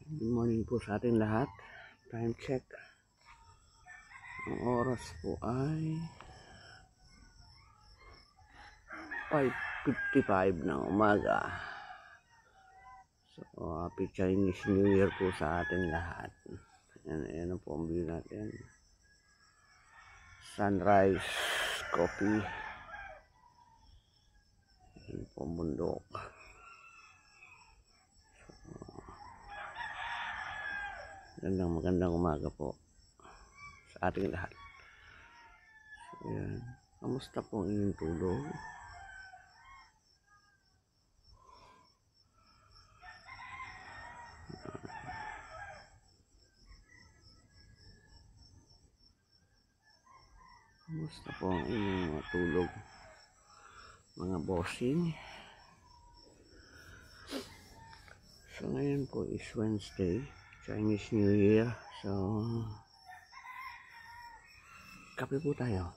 Good morning po sa ating lahat. Time check. Ang oras po ay 5:55 ng umaga. So, happy Chinese New Year po sa ating lahat. Ayan po ang view natin. Sunrise, coffee. Ayan po ang bundok. Magandang umaga po sa ating lahat. So, yan. Kamusta po ang inyong tulog? Kamusta po ang inyong tulog, mga bossing? So, ngayon po is Wednesday, Chinese New Year. So, kape po tayo.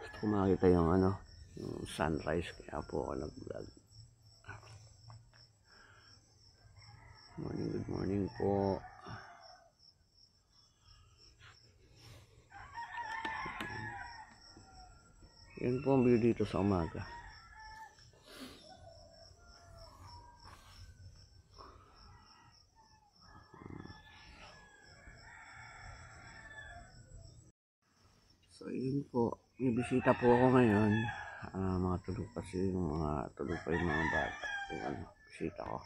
Gusto ko makita yung yung sunrise, kaya po ako nag-vlog. Good morning po. Yan po ang view dito sa umaga. So yun po, may bisita po ako ngayon. Mga tulog kasi, tulog pa yung mga bata. Yung bisita ko.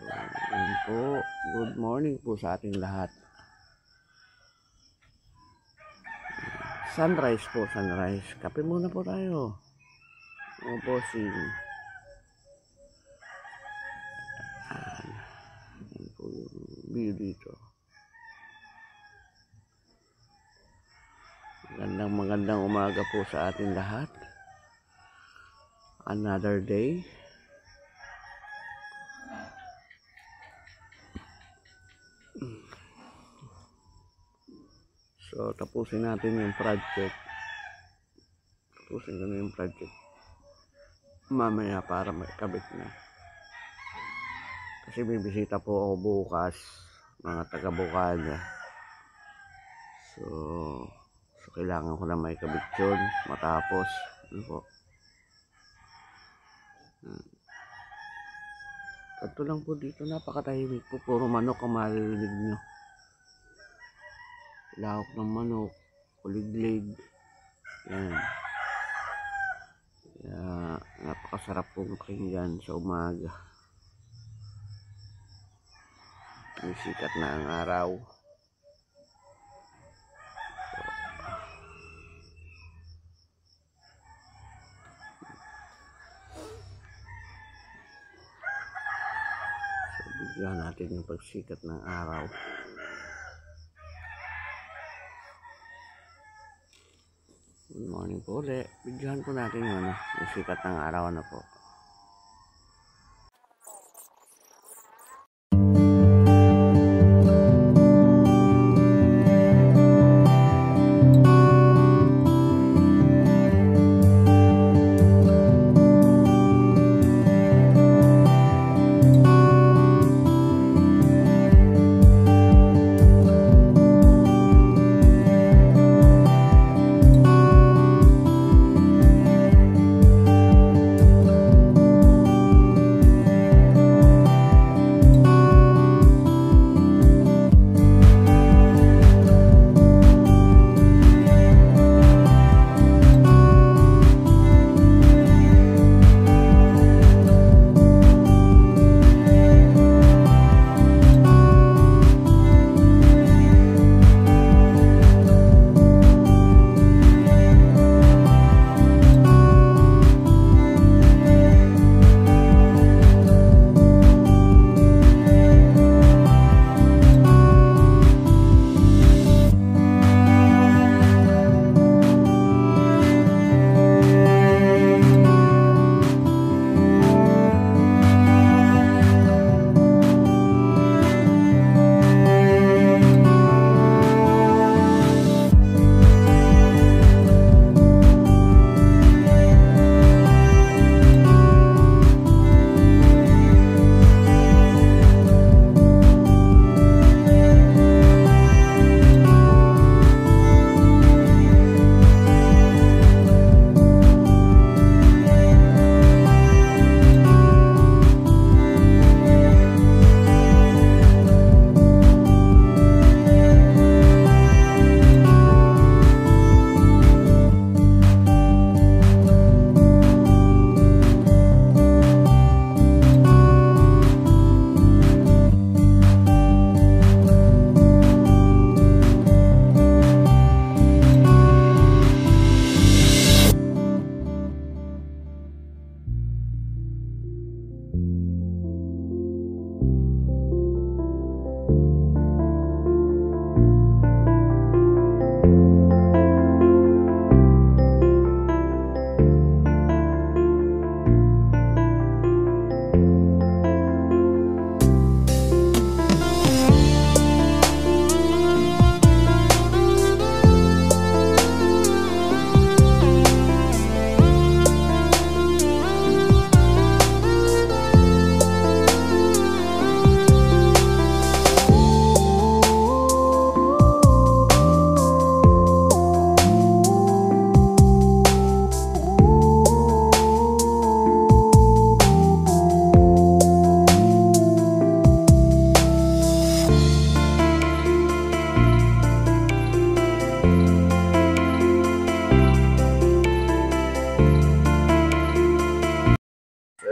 So yun po, good morning po sa ating lahat. Sunrise po, sunrise. Kape muna po tayo. O bossing. Yan po yung view dito. Magandang umaga po sa ating lahat. Another day. So, tapusin natin yung project. Tapusin ko na yung project mamaya para may kabit na. Kasi may bisita po ako bukas, mga taga-Bukana. So, kailangan ko na may kabit yun matapos. Ano po? Ito lang po dito, napakatahimik po. Puro manok ang maririnig nyo. Lahok ng manok, kuliglig. Yan. Kaya napakasarap pong pakinggan sa umaga. May sikat na ang araw. So, bigyan natin yung pagsikat ng araw. Good morning po ulit. Bigyan po natin yung sikat ng araw na po.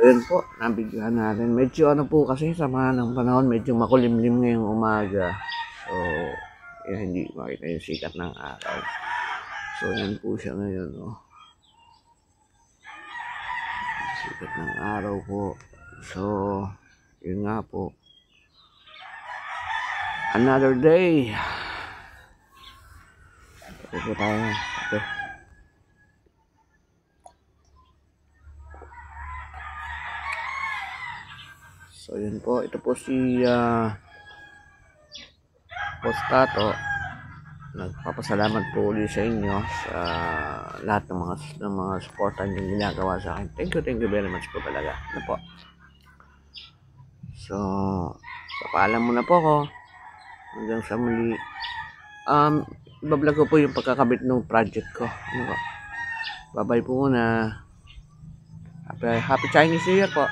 yun po, nabigyan natin. Medyo ano po kasi sama ng panahon, medyo makulimlim ngayong umaga. So, hindi makita yung sikat ng araw. So, yan po siya ngayon, oh. Sikat ng araw po. So, yun nga po. Another day. Ito po tayo. Okay. So, yun po. Ito po si Postato. Nagpapasalamat po ulit sa inyo sa lahat ng mga supportan yung ginagawa sa akin. Thank you very much po talaga. Ano po? So, papaalam muna po ako. Hanggang sa muli. Ibablog ko po yung pagkakabit ng project ko. Ano po? Bye-bye po muna. Happy Chinese New Year po.